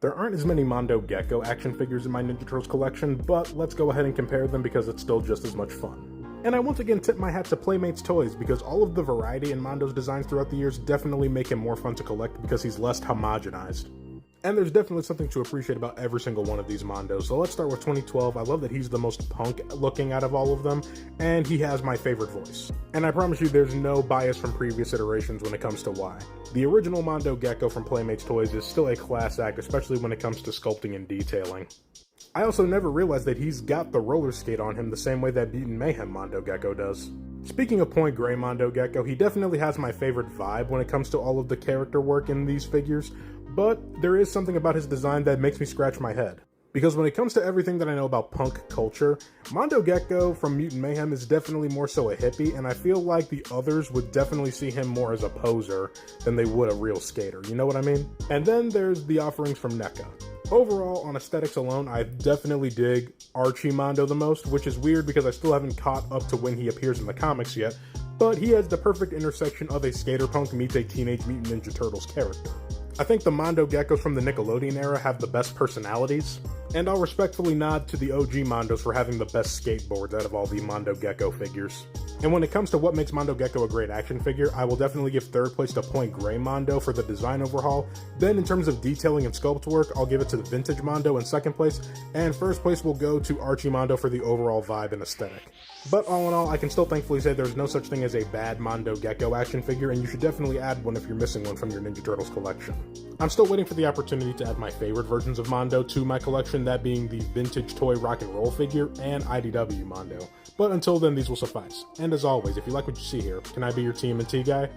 There aren't as many Mondo Gecko action figures in my Ninja Turtles collection, but let's go ahead and compare them because it's still just as much fun. And I once again tip my hat to Playmates Toys because all of the variety in Mondo's designs throughout the years definitely make him more fun to collect because he's less homogenized. And there's definitely something to appreciate about every single one of these Mondos. So let's start with 2012. I love that he's the most punk looking out of all of them, and he has my favorite voice. And I promise you there's no bias from previous iterations when it comes to why. The original Mondo Gecko from Playmates Toys is still a class act, especially when it comes to sculpting and detailing. I also never realized that he's got the roller skate on him the same way that Mutant Mayhem Mondo Gecko does. Speaking of point gray Mondo Gecko, he definitely has my favorite vibe when it comes to all of the character work in these figures, but there is something about his design that makes me scratch my head. Because when it comes to everything that I know about punk culture, Mondo Gecko from Mutant Mayhem is definitely more so a hippie, and I feel like the others would definitely see him more as a poser than they would a real skater, you know what I mean? And then there's the offerings from NECA. Overall, on aesthetics alone, I definitely dig Archie Mondo the most, which is weird because I still haven't caught up to when he appears in the comics yet, but he has the perfect intersection of a skater punk meets a Teenage Mutant Ninja Turtles character. I think the Mondo Geckos from the Nickelodeon era have the best personalities, and I'll respectfully nod to the OG Mondos for having the best skateboards out of all the Mondo Gecko figures. And when it comes to what makes Mondo Gecko a great action figure, I will definitely give third place to Point Gray Mondo for the design overhaul. Then in terms of detailing and sculpt work, I'll give it to the Vintage Mondo in second place, and first place will go to Archie Mondo for the overall vibe and aesthetic. But all in all, I can still thankfully say there's no such thing as a bad Mondo Gecko action figure, and you should definitely add one if you're missing one from your Ninja Turtles collection. I'm still waiting for the opportunity to add my favorite versions of Mondo to my collection, that being the Vintage Toy Rock and Roll figure and IDW Mondo. But until then, these will suffice. And as always, if you like what you see here, can I be your TMNT guy?